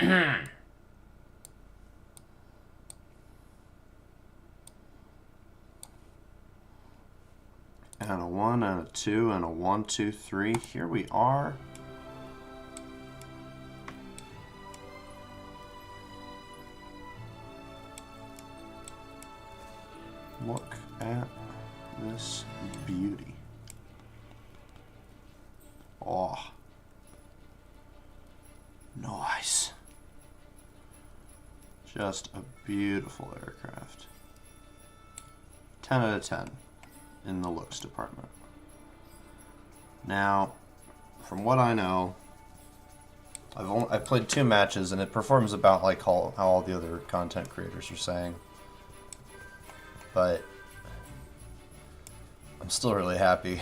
And a 1, and a 2, and a 1, 2, 3. Here we are. Look at this beauty. Oh. Nice. Just a beautiful aircraft. 10 out of 10 in the looks department. Now, from what I know, I've played 2 matches and it performs about like how all the other content creators are saying. But I'm still really happy.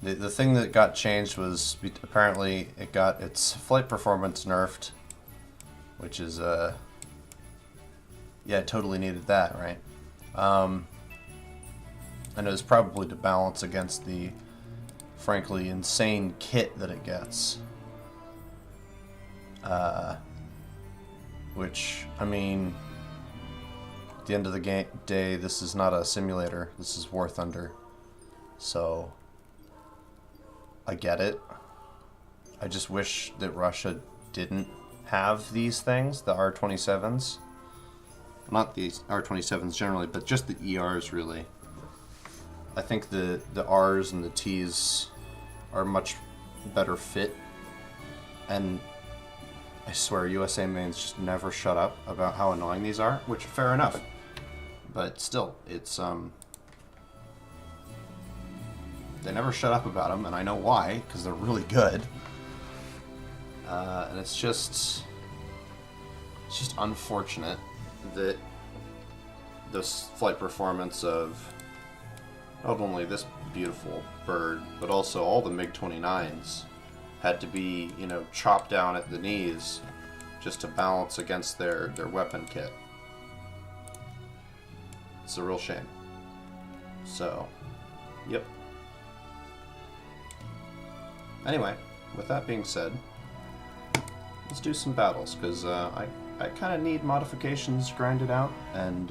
The thing that got changed was apparently it got its flight performance nerfed, which is yeah, it totally needed that, right? And it was probably to balance against the frankly insane kit that it gets. Which, I mean, at the end of the day, this is not a simulator. This is War Thunder. So, I get it. I just wish that Russia didn't have these things, the R-27s. Not the R-27s generally, but just the ERs, really. I think the Rs and the Ts are much better fit. And I swear, USA mains just never shut up about how annoying these are, which, fair enough. But still, it's, they never shut up about them, and I know why, because they're really good. And it's just unfortunate that this flight performance of not only this beautiful bird, but also all the MiG-29s had to be, you know, chopped down at the knees just to balance against their weapon kit. It's a real shame. So, yep. Anyway, with that being said, let's do some battles, because I kind of need modifications grinded out and,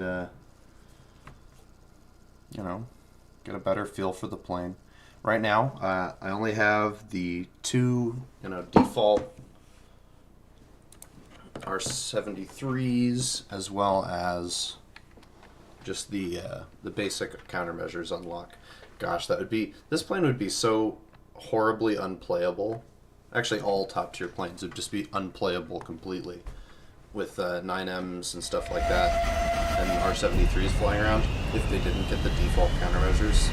you know, get a better feel for the plane. Right now, I only have the 2, you know, default R-73s, as well as just the basic countermeasures unlock. Gosh, this plane would be so horribly unplayable. Actually, all top-tier planes would just be unplayable completely with 9Ms and stuff like that, and R-73s flying around if they didn't get the default countermeasures.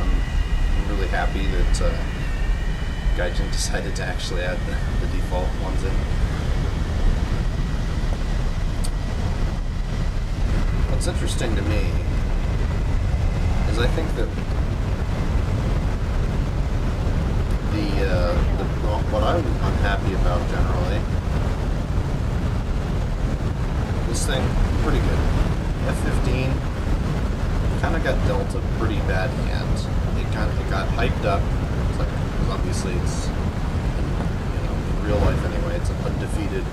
I'm really happy that Gaijin decided to actually add the default ones in. What's interesting to me is I think that what I'm unhappy about generally, this thing, pretty good. F-15 kind of got dealt a pretty bad hand. It got hyped up. It's like, obviously it's, in real life anyway, it's an undefeated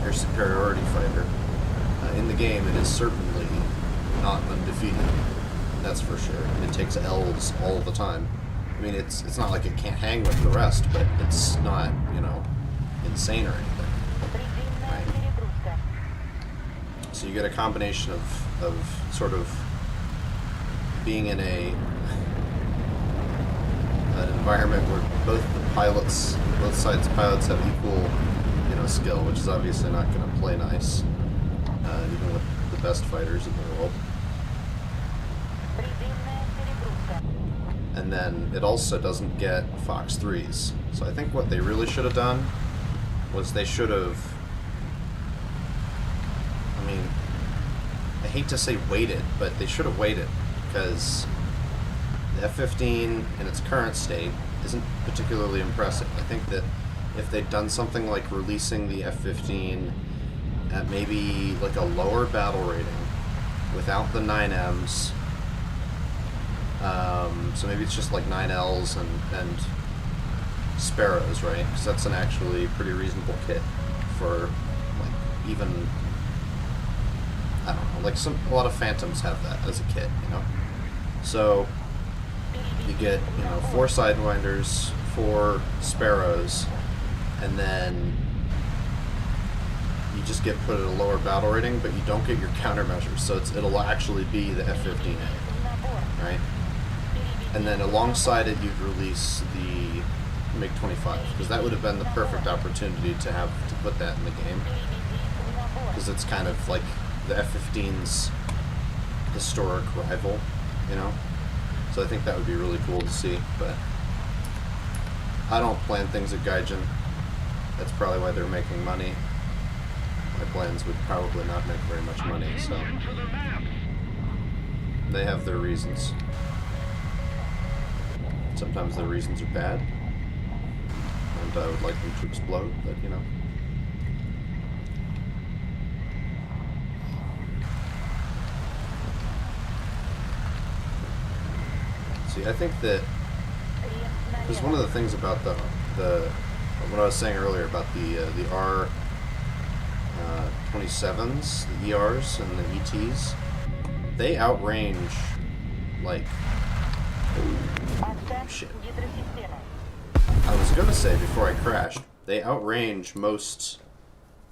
air superiority fighter. In the game, it is certainly not undefeated. That's for sure. It takes L's all the time. I mean, it's not like it can't hang with the rest, but it's not, you know, insane or anything. Right? So you get a combination of sort of being in an environment where both sides pilots have equal, you know, skill, which is obviously not going to play nice, even with the best fighters in the world. And then it also doesn't get Fox 3s. So I think what they really should have done was they should have, I mean, I hate to say waited, but they should have waited, because the F-15 in its current state isn't particularly impressive. I think that if they'd done something like releasing the F-15 at maybe like a lower battle rating without the 9Ms, so maybe it's just like 9Ls and Sparrows, right? Because that's an actually pretty reasonable kit for, like, even, I don't know, like a lot of Phantoms have that as a kit, you know? So you get, you know, 4 Sidewinders, 4 Sparrows, and then you just get put at a lower battle rating, but you don't get your countermeasures, so it'll actually be the F-15A, right? And then alongside it, you'd release the MiG-25, because that would have been the perfect opportunity to put that in the game, because it's kind of like the F-15's historic rival, you know? So I think that would be really cool to see, but I don't plan things at Gaijin. That's probably why they're making money. My plans would probably not make very much money, so they have their reasons. Sometimes their reasons are bad, and I would like them to explode, but you know. See, I think that, because one of the things about the what I was saying earlier about the R-27s, the ERs and the ETs, they outrange, like, oh shit. I was gonna say before I crashed, they outrange most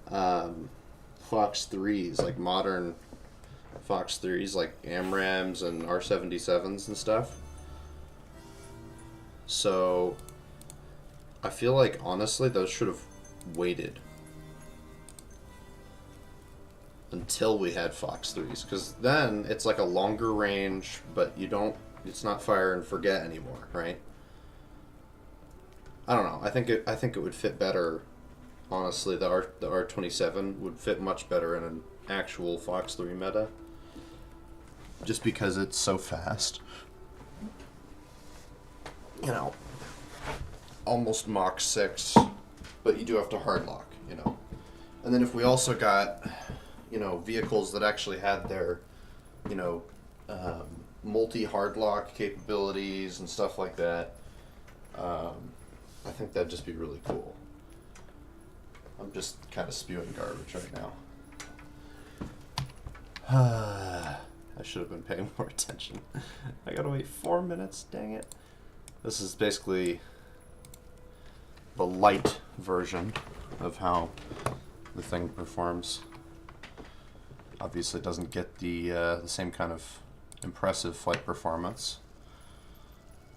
Fox 3s, like modern Fox 3s, like AMRAAMs and R-77s and stuff. So I feel like, honestly, those should have waited until we had Fox 3s, because then it's like a longer range, but it's not fire and forget anymore, right? I don't know. I think it would fit better, honestly. The R-27 would fit much better in an actual Fox 3 meta, just because it's so fast. You know, almost Mach 6, but you do have to hard lock, you know. And then if we also got, you know, vehicles that actually had their, you know, multi-hard lock capabilities and stuff like that, I think that'd just be really cool. I'm just kind of spewing garbage right now. I should have been paying more attention. I gotta wait 4 minutes, dang it. This is basically the light version of how the thing performs. Obviously it doesn't get the same kind of impressive flight performance,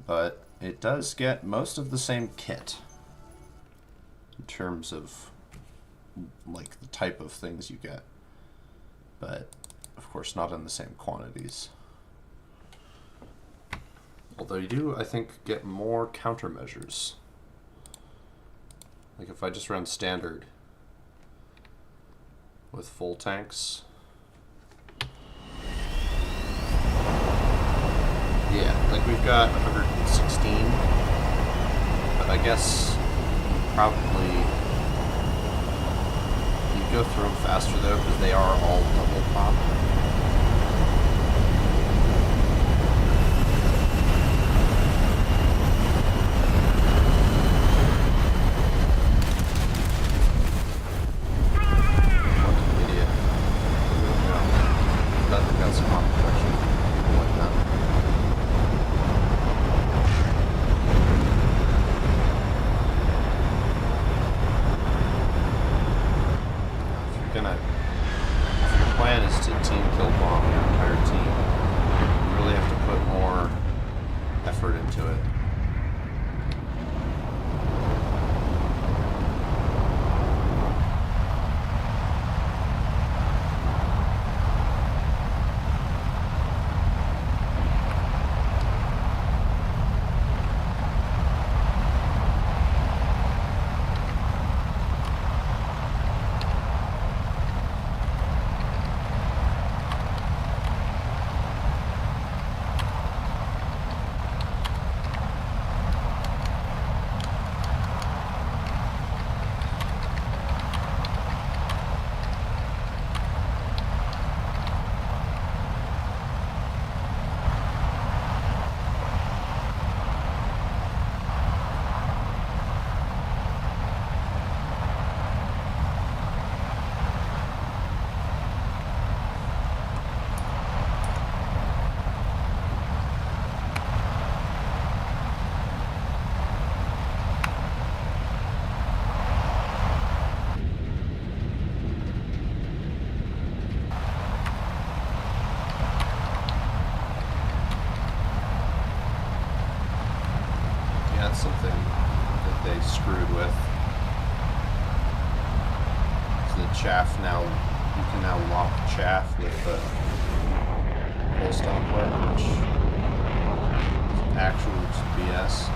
but it does get most of the same kit in terms of, like, the type of things you get, but of course not in the same quantities. Although you do, I think, get more countermeasures. Like if I just run standard with full tanks. Yeah, like we've got 116, but I guess probably you go through them faster though, because they are all double pop. If your plan is to team chaff now. You can now lock chaff with the full stop work, which is actual BS.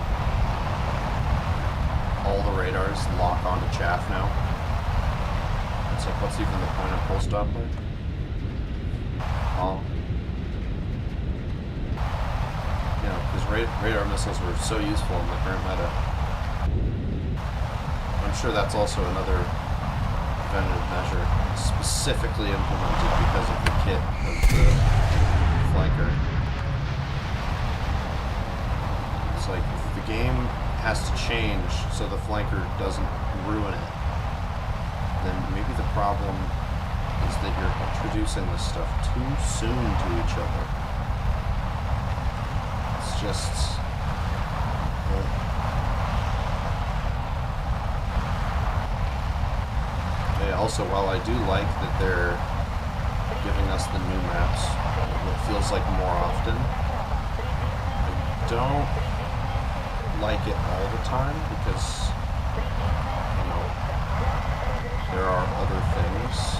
All the radars lock onto chaff now. It's like, what's even the point of full stop work? You know, because radar missiles were so useful in the current meta. I'm sure that's also another preventative measure specifically implemented because of the kit of the flanker. It's like, if the game has to change so the flanker doesn't ruin it, then maybe the problem is that you're introducing this stuff too soon to each other. It's just... Also, while I do like that they're giving us the new maps, it feels like more often, I don't like it all the time because, you know, there are other things.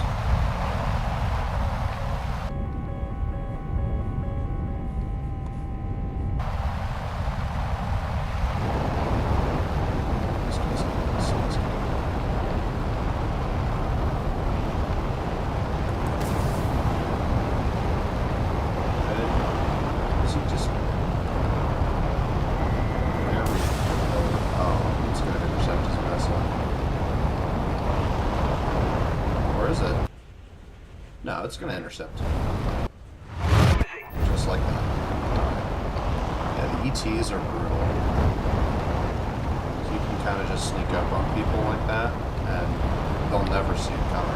It's going to intercept. Just like that. Yeah, the ETs are brutal. So you can kind of just sneak up on people like that, and they'll never see it coming.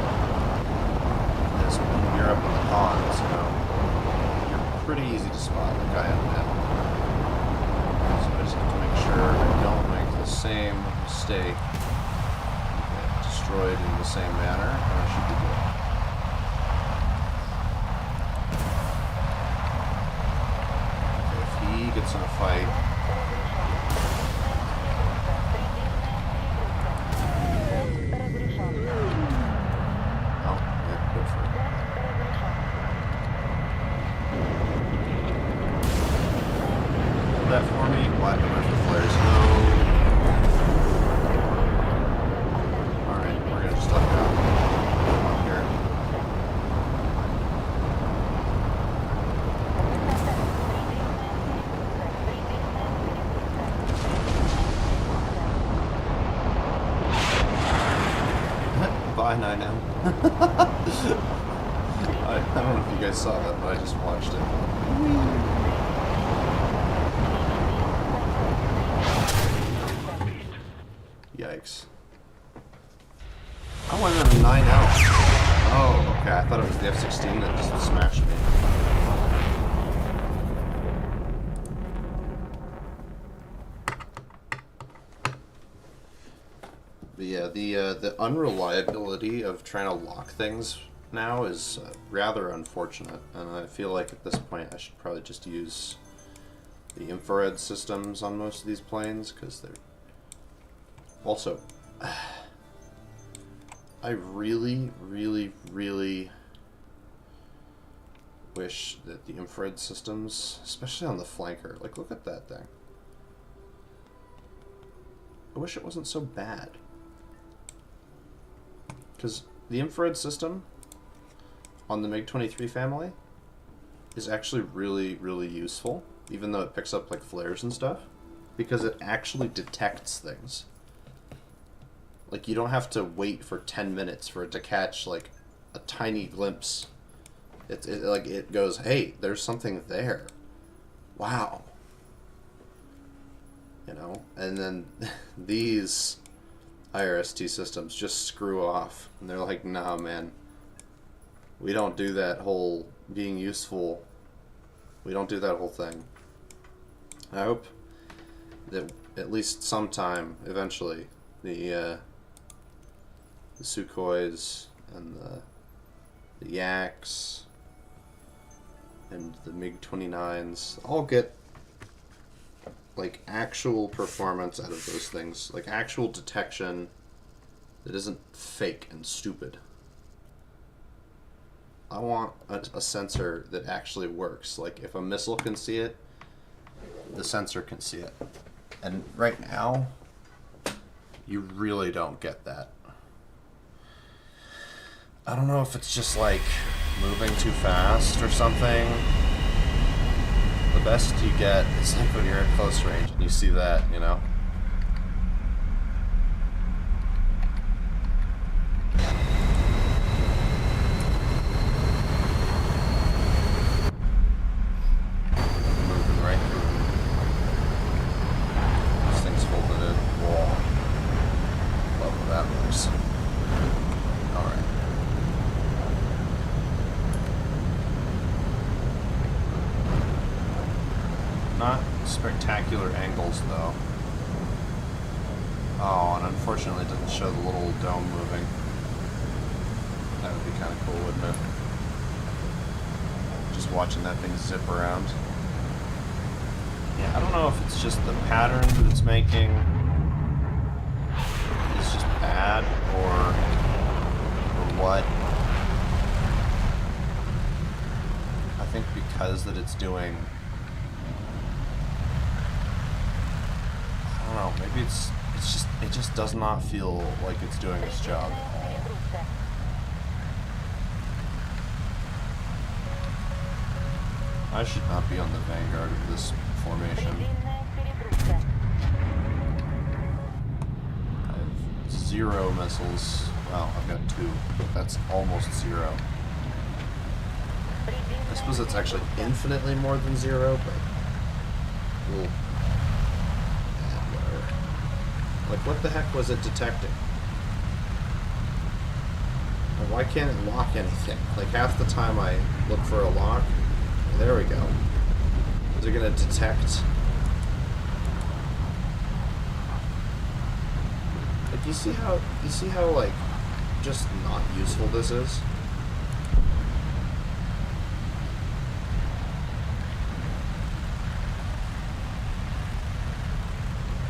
And when you're up in the ponds, you know, you're pretty easy to spot, like I am now. So I just have to make sure I don't make the same mistake and get destroyed in the same manner, and I should be good. Gets in a fight. Oh, yeah, good for it. Hold that for me. Why do I have flares? No. Alright, we're gonna just let it out. Come up here. Bye, 9M. I don't know if you guys saw that, but I just watched it. Yikes. I went on a 9L. Oh, okay. I thought it was the F-16 that just smashed me. But yeah, the unreliability of trying to lock things now is rather unfortunate, and I feel like at this point I should probably just use the infrared systems on most of these planes, because they're... Also, I really, really, really wish that the infrared systems, especially on the flanker, like, look at that thing. I wish it wasn't so bad. Because the infrared system on the MiG-23 family is actually really, really useful, even though it picks up like flares and stuff, because it actually detects things. Like, you don't have to wait for 10 minutes for it to catch like a tiny glimpse. It goes, hey, there's something there. Wow. You know, and then these IRST systems just screw off, and they're like, nah, man, we don't do that whole being useful, we don't do that whole thing. I hope that at least sometime, eventually, the Sukhois and the Yaks and the MiG-29s all get like actual performance out of those things, like actual detection that isn't fake and stupid. I want a sensor that actually works. Like, if a missile can see it, the sensor can see it. And right now, you really don't get that. I don't know if it's just like moving too fast or something. The best you get is like when you're at close range and you see that, you know? Moving right through. This thing's folded in. Whoa. Love how that works. Alright. Not spectacular angles, though. Oh, and unfortunately it doesn't show the little dome moving. That would be kind of cool, wouldn't it? Just watching that thing zip around. Yeah, I don't know if it's just the pattern that it's making is just bad, or what. I think because that it's doing... I don't know, maybe it just does not feel like it's doing its job. I should not be on the vanguard of this formation. I have 0 missiles. Well, I've got 2. That's almost 0. I suppose it's actually infinitely more than 0, but we'll... Like, what the heck was it detecting? Well, why can't it lock anything? Like, half the time I look for a lock. There we go. Is it gonna detect? Like, you see how like just not useful this is?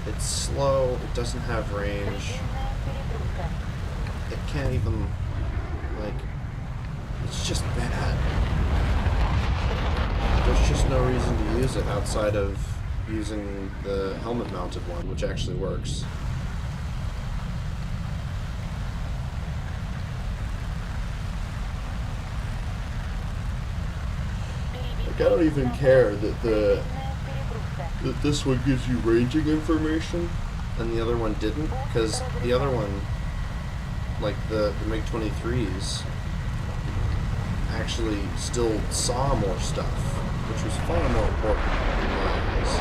It's slow, it doesn't have range. It can't even, like, it's just bad. There's just no reason to use it outside of using the helmet-mounted one, which actually works. Like, I don't even care that this one gives you ranging information and the other one didn't, because the other one, like the MiG-23s, actually still saw more stuff, which was far more important in my eyes.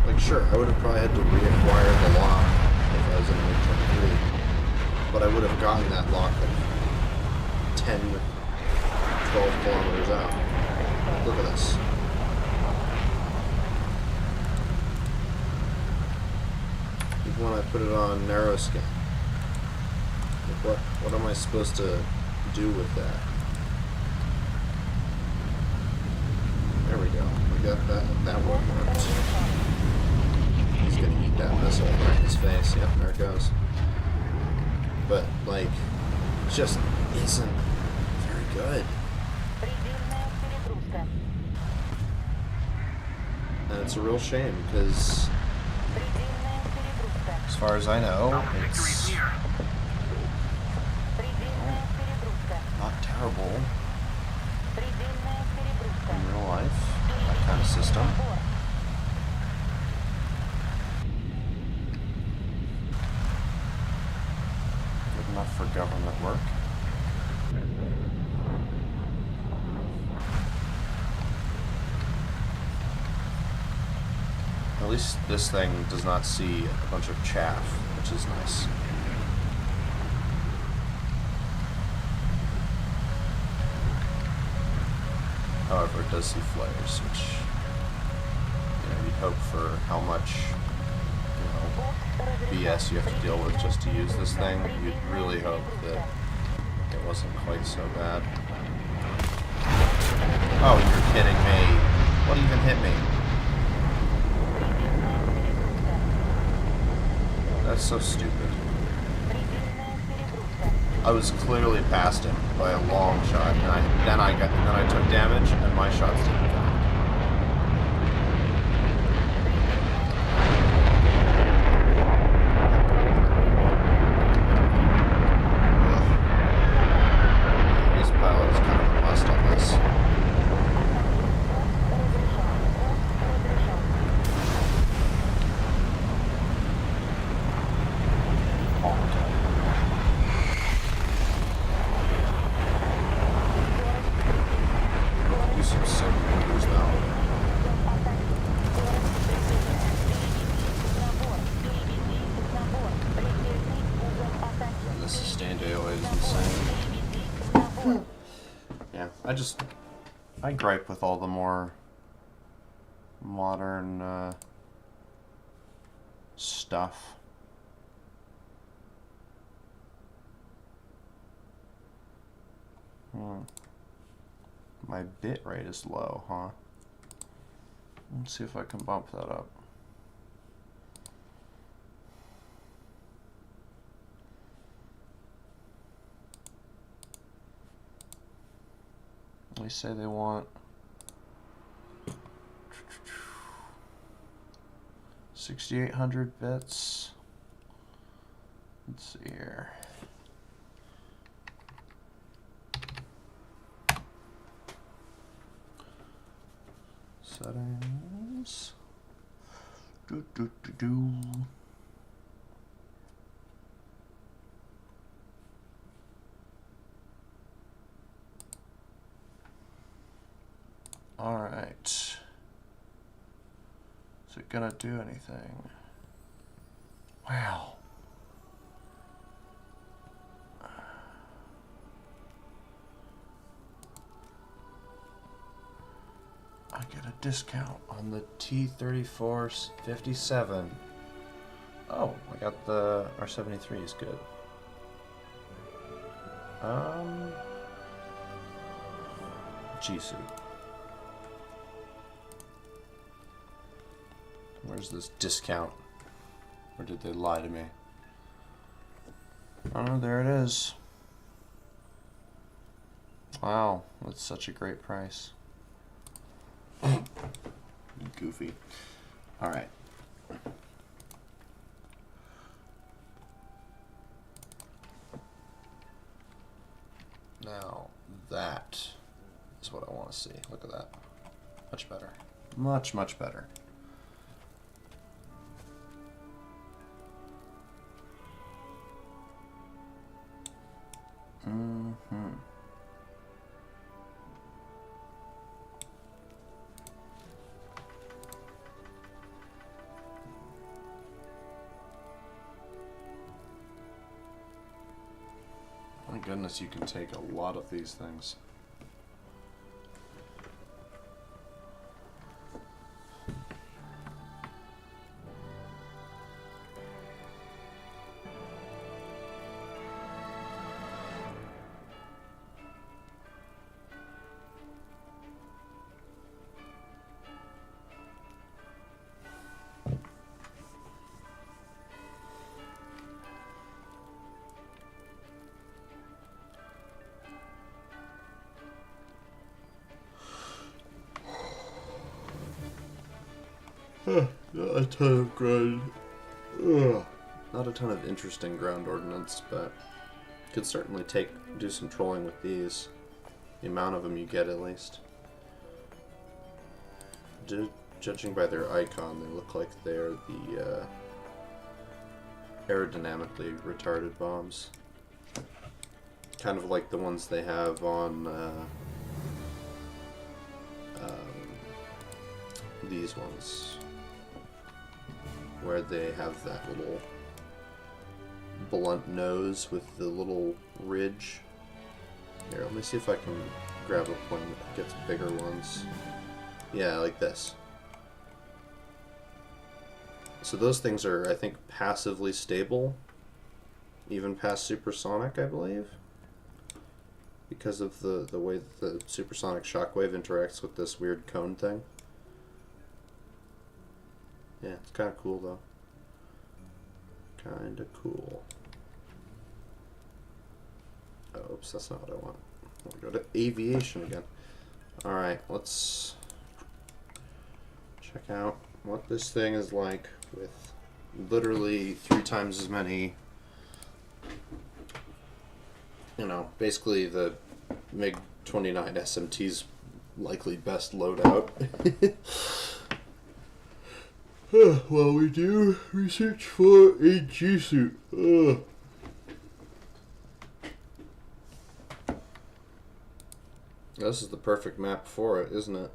Like, sure, I would have probably had to reacquire the lock if I was in a MiG-23, but I would have gotten that lock like 10, 12 kilometers out. Look at this. Even when I put it on narrow scan. Like, what am I supposed to do with that? There we go. We got that one worked. He's gonna eat that missile right in his face. Yep, there it goes. But, like, it just isn't very good. And it's a real shame, because as far as I know, it's not terrible in real life, that kind of system. Good enough for government work. At least this thing does not see a bunch of chaff, which is nice. However, it does see flares, which, you know, you'd hope for how much, you know, BS you have to deal with just to use this thing. You'd really hope that it wasn't quite so bad. Oh, you're kidding me. What even hit me? That's so stupid. I was clearly past him by a long shot, and then I took damage, and my shots didn't count. This pilot is kind of a must on this. I gripe with all the more modern stuff. My bit rate is low, huh? Let's see if I can bump that up. They say they want 6,800 bits. Let's see here. Settings. Alright. Is it gonna do anything? Wow. I get a discount on the T-3457. Oh, I got the R-73 is good. G-suit. Where's this discount? Or did they lie to me? Oh, there it is. Wow, that's such a great price. Goofy. Alright. Now, that is what I want to see. Look at that. Much better. Much, much better. My goodness, you can take a lot of these things. Not a ton of ground. Not a ton of interesting ground ordnance, but could certainly do some trolling with these. The amount of them you get, at least. Judging by their icon, they look like they're the aerodynamically retarded bombs. Kind of like the ones they have on these ones, where they have that little blunt nose with the little ridge. Here, let me see if I can grab a one that gets bigger ones. Yeah, like this. So those things are, I think, passively stable, even past supersonic, I believe, because of the way that the supersonic shockwave interacts with this weird cone thing. Yeah, it's kind of cool, though. kinda cool. Oh, oops, that's not what I want. I want to go to aviation again. Alright, let's check out what this thing is like with literally 3 times as many, you know, basically the MiG-29 SMT's likely best loadout. While we do research for a G-suit. This is the perfect map for it, isn't it?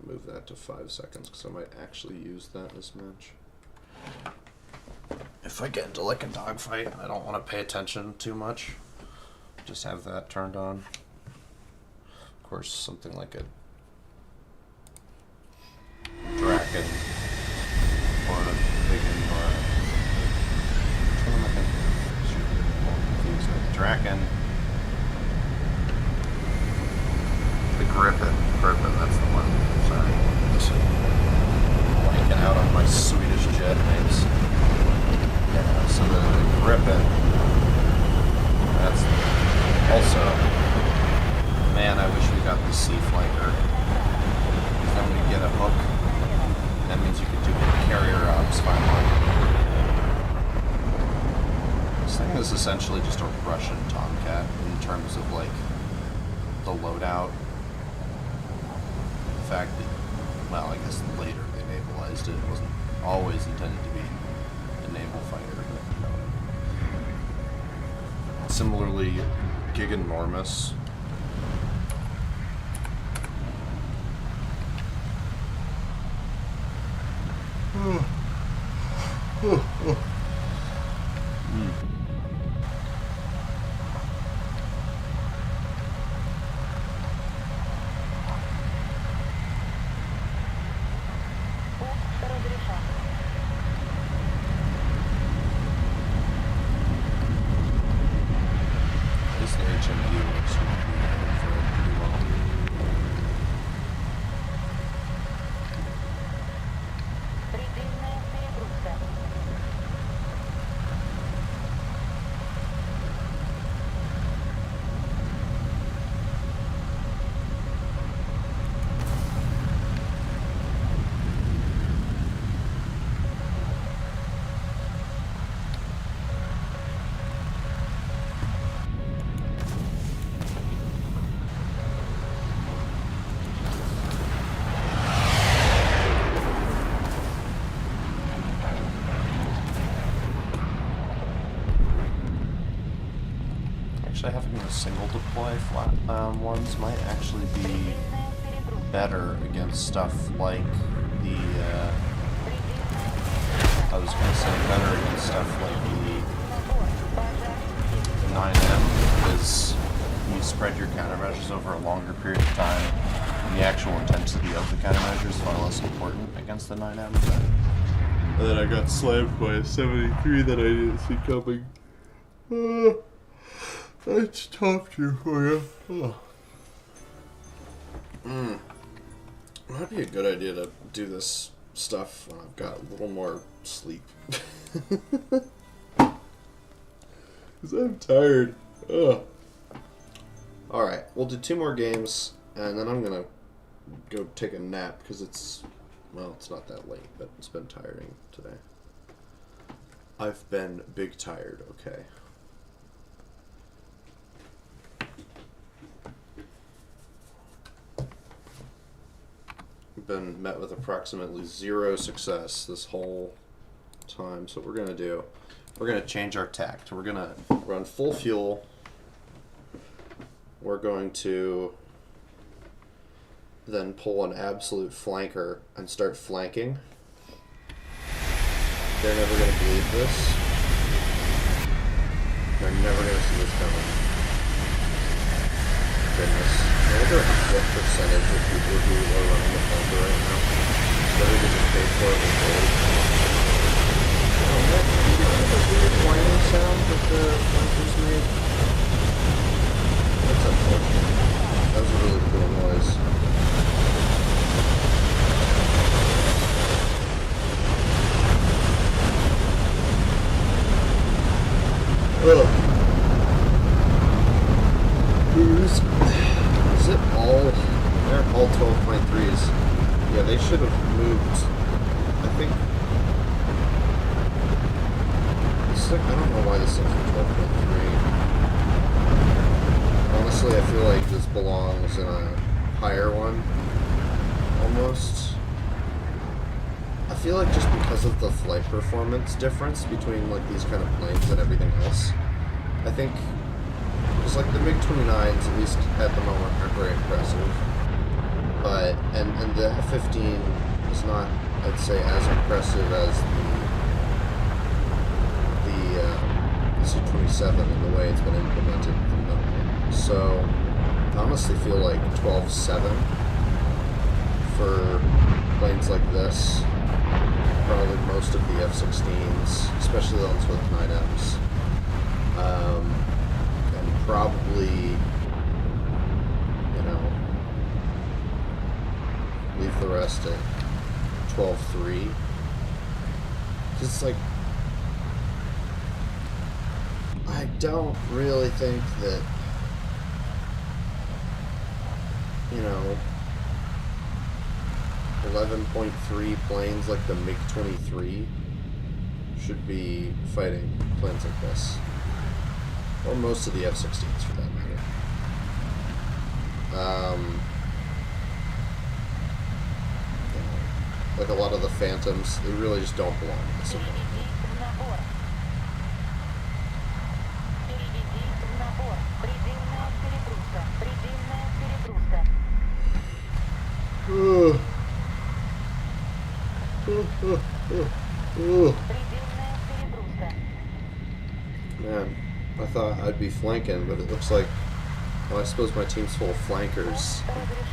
Move that to 5 seconds because I might actually use that this match. If I get into like a dogfight, I don't want to pay attention too much. Just have that turned on. Of course, something like a Draken or a Biggin or a... What am I thinking? Draken. The Gripen, that's the one. Sorry. Blanking out on my Swedish jet names. Yeah, so the Gripen. That's also, man, I wish we got the Sea Flanker. Because then we get a hook. That means you could do carrier ops finally. This thing is essentially just a Russian Tomcat in terms of like the loadout. The fact that, well, I guess later they navalized it. It wasn't always intended to be a naval fighter. But similarly, giganormous. Having a single deploy flat ones might actually be better against stuff like the I was going to say better against stuff like the 9M, because you spread your countermeasures over a longer period of time and the actual intensity of the countermeasures is far less important against the 9M. And then I got slammed by a 73 that I didn't see coming. That's tough to for you. Might be a good idea to do this stuff when I've got a little more sleep. Because I'm tired. Alright, we'll do 2 more games, and then I'm gonna go take a nap, because it's, well, it's not that late, but it's been tiring today. I've been big tired, okay. Been met with approximately 0 success this whole time. So what we're gonna do, we're gonna change our tact. We're gonna run full fuel. We're going to then pull an absolute flanker and start flanking. They're never gonna believe this. They're never gonna see this coming. Goodness. I wonder what percentage of people who are running the flanker right now literally just paid for it with gold. Oh, that weird whining sound that the flankers made. That's unfortunate. That was a really cool noise. all 12.3s. Yeah, they should have moved. I think. I don't know why this thing's a 12.3. Honestly, I feel like this belongs in a higher one. Almost. I feel like just because of the flight performance difference between like these kind of planes and everything else, I think just like the MiG-29s at least at the moment are very impressive. But and the F-15 is not, I'd say, as impressive as the SU-27 in the way it's been implemented at the moment. So I honestly feel like 12.7 for planes like this, probably most of the F-16s, especially the ones with 9Ms, and probably, you know, leave the rest at 12.3. Just like, I don't really think that, you know, 11.3 planes like the MiG-23 should be fighting planes like this. Or most of the F-16s for that matter. You know, like a lot of the Phantoms, they really just don't belong in this environment. Man, I thought I'd be flanking, but it looks like, well, I suppose my team's full of flankers,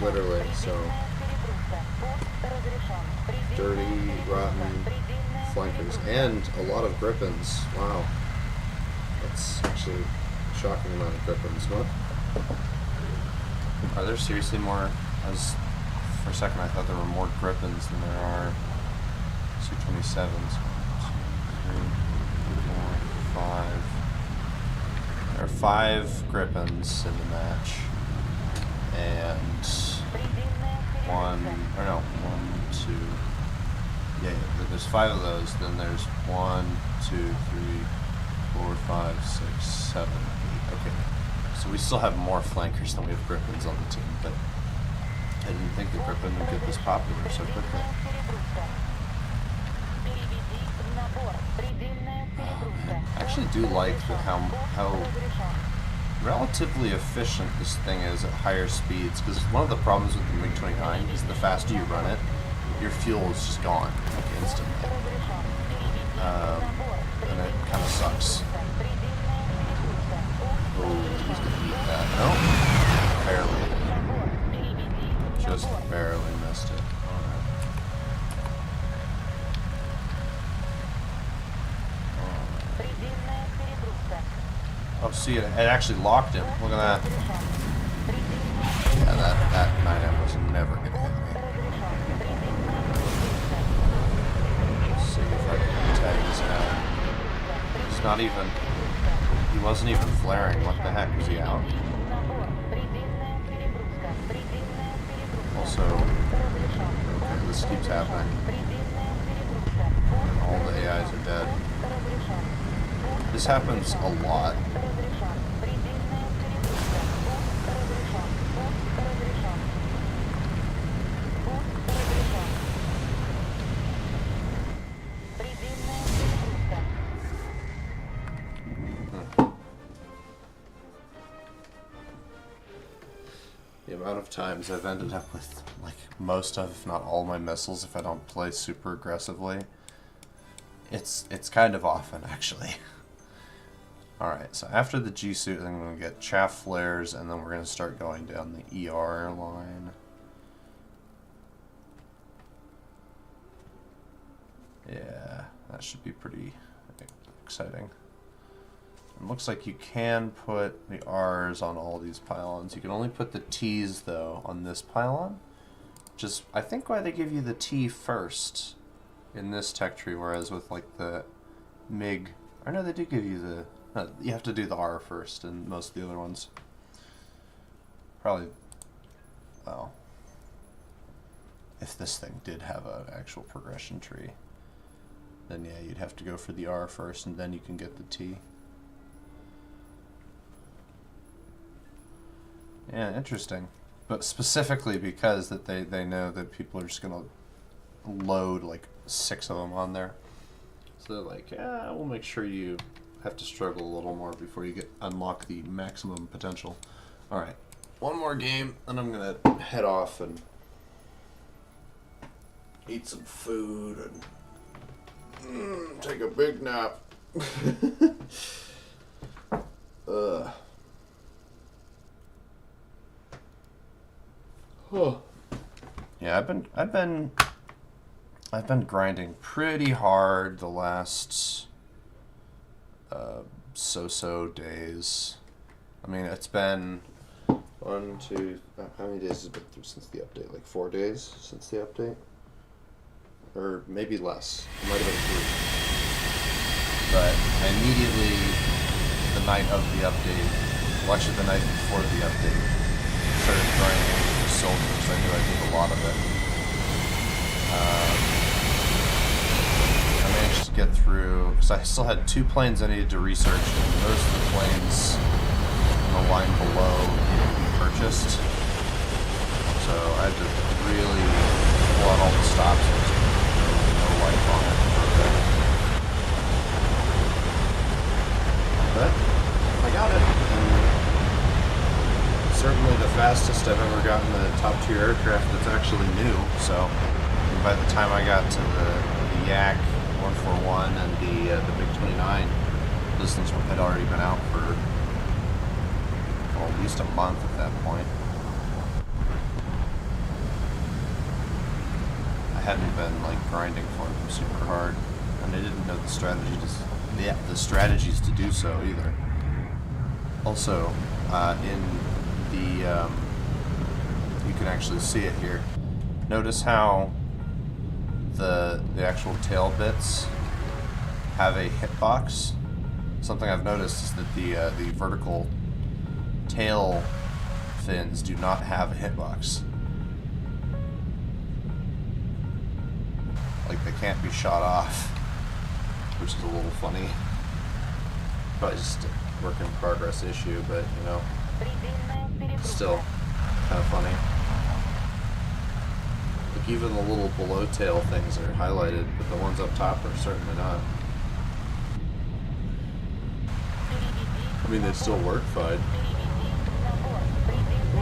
literally, so dirty, rotten flankers, and a lot of Grippins. Wow, that's actually a shocking amount of Grippins. What? Are there seriously more? For a second I thought there were more Grippins than there are Su-27s. 1, 2, 3, 4, 5. There are 5 Grippins in the match, and 1, 2. Yeah, there's 5 of those. Then there's 1, 2, 3, 4, 5, 6, 7, 8. Okay, so we still have more flankers than we have Grippins on the team, but I didn't think the Grippin would get this popular so quickly. I actually do like how relatively efficient this thing is at higher speeds, because one of the problems with the MiG-29 is the faster you run it, your fuel is just gone, like, instantly. And it kind of sucks. Oh, he's gonna eat that. No? Barely. Just barely missed it. Oh, see, it actually locked him. Look at that. Yeah, that 9M was never going to hit me. Let's see if I can tag this guy. He's not even... He wasn't even flaring. What the heck? Was he out? Also... Okay, this keeps happening. All the AIs are dead. This happens a lot. The amount of times I've ended up with, like, most of, if not all my missiles if I don't play super aggressively, it's kind of often, actually. Alright, so after the G-suit, I'm going to get chaff flares, and then we're going to start going down the ER line. Yeah, that should be pretty exciting. It looks like you can put the R's on all these pylons. You can only put the T's, though, on this pylon. Which is, I think, why they give you the T first in this tech tree, whereas with, like, the MiG... I know they do give you the... you have to do the R first in most of the other ones. Probably... Oh. if this thing did have an actual progression tree, then yeah, you'd have to go for the R first, and then you can get the T. Yeah, interesting. But specifically because that they know that people are just going to load like 6 of them on there. So they're like, yeah, we'll make sure you have to struggle a little more before you unlock the maximum potential. Alright, one more game, and I'm going to head off and eat some food and take a big nap. Ugh. Oh. Yeah, I've been grinding pretty hard the last so days. I mean, it's been 1, 2. How many days has it been through since the update? Like 4 days since the update, or maybe less. It might have been 3. But I immediately, the night of the update, well, actually the night before the update, started grinding soldiers. I knew I did a lot of it. I managed to get through, because I still had 2 planes I needed to research, and most of the planes in the line below needed to be purchased. So I had to really pull out all the stops and just no life on it for a bit. But I got it. And certainly the fastest I've ever gotten a top-tier aircraft that's actually new. So by the time I got to the Yak 141 and the MiG-29, those things had already been out for, well, at least a month at that point. I hadn't been like grinding for them super hard, and I didn't know the strategies to do so either. Also, in the you can actually see it here. Notice how the actual tail bits have a hitbox. Something I've noticed is that the vertical tail fins do not have a hitbox. Like, they can't be shot off, which is a little funny. Probably just a work in progress issue, but you know, still kind of funny. Like, even the little below tail things are highlighted, but the ones up top are certainly not. I mean, they still work fine.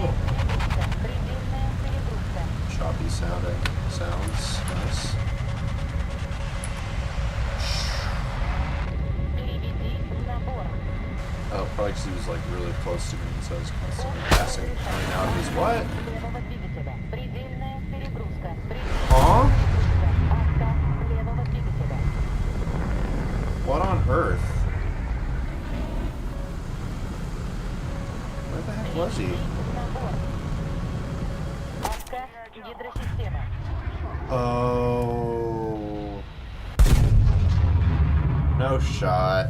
Oh. Choppy sounds. Nice. Oh, probably because he was like really close to me, so I was constantly passing in and out of his what? Huh? What on earth? Where the heck was he? Oh. No shot.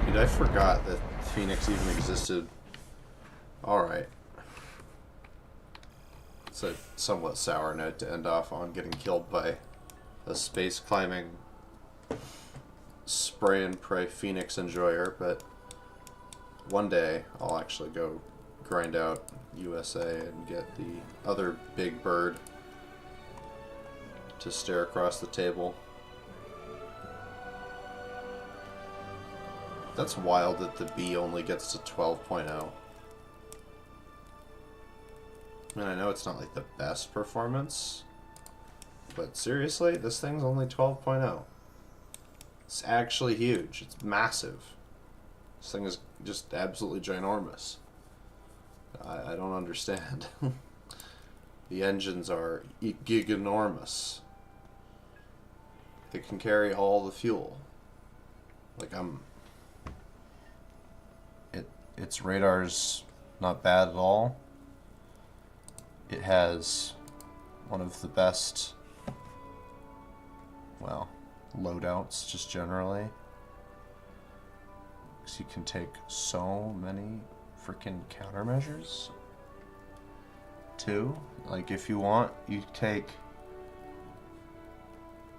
Dude, I forgot that Phoenix even existed. Alright. It's a somewhat sour note to end off on, getting killed by a space climbing spray and pray Phoenix enjoyer, but one day I'll actually go grind out USA and get the other big bird to stare across the table. That's wild that the B only gets to 12.0. I mean, I know it's not like the best performance, but seriously, this thing's only 12.0. It's actually huge. It's massive. This thing is just absolutely ginormous. I don't understand. The engines are giganormous. They can carry all the fuel. Like, its radar's not bad at all. It has one of the best, well, loadouts just generally. Because you can take so many freaking countermeasures too. Like if you want, you take,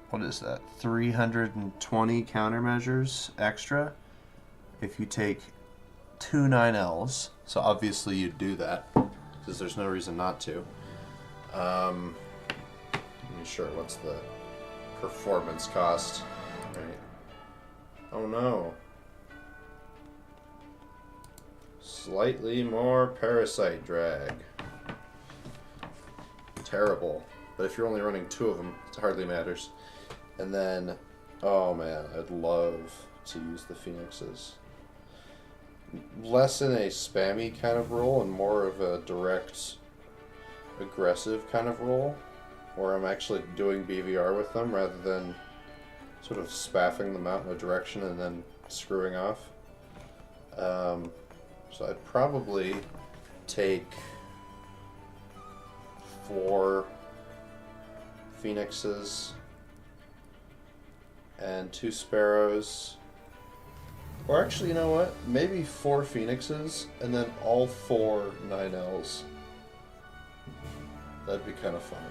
what is that, 320 countermeasures extra if you take 2 9Ls. So obviously you'd do that because there's no reason not to. Let me sure what's the performance cost. Right. Oh no. Slightly more parasite drag. Terrible. But if you're only running 2 of them, it hardly matters. And then, oh man, I'd love to use the Phoenixes. Less in a spammy kind of role and more of a direct, aggressive kind of role, where I'm actually doing BVR with them rather than sort of spaffing them out in a direction and then screwing off. So I'd probably take 4 Phoenixes and 2 Sparrows. Or actually, you know what? Maybe 4 Phoenixes and then all 4 9Ls. That'd be kind of funny.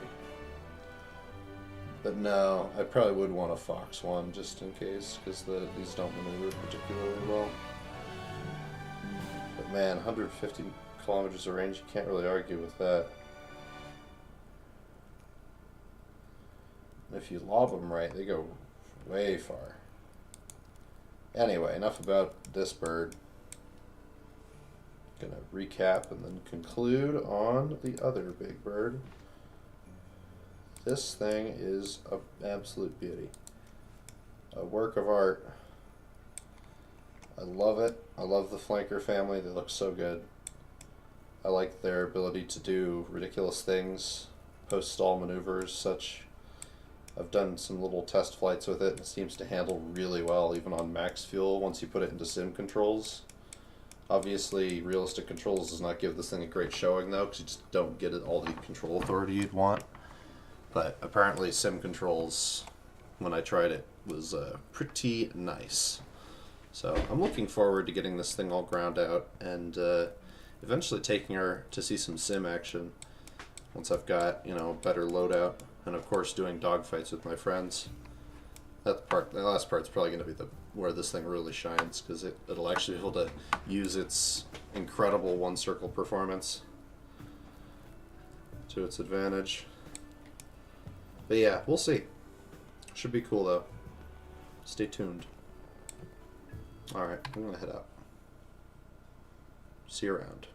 But no, I probably would want a Fox one just in case, because these don't maneuver particularly well. But man, 150 kilometers of range, you can't really argue with that. And if you lob them right, they go way far. Anyway, enough about this bird. Gonna recap and then conclude on the other big bird. This thing is an absolute beauty. A work of art. I love it. I love the flanker family. They look so good. I like their ability to do ridiculous things, post-stall maneuvers, such. I've done some little test flights with it. It seems to handle really well, even on max fuel, once you put it into sim controls. Obviously, realistic controls does not give this thing a great showing, though, because you just don't get it all the control authority you'd want. But apparently, sim controls, when I tried it, was pretty nice. So I'm looking forward to getting this thing all ground out and eventually taking her to see some sim action once I've got, you know, a better loadout. And of course, doing dogfights with my friends. The last part's probably going to be where this thing really shines, because it'll actually be able to use its incredible one-circle performance to its advantage. But yeah, we'll see. Should be cool though. Stay tuned. Alright, I'm going to head out. See you around.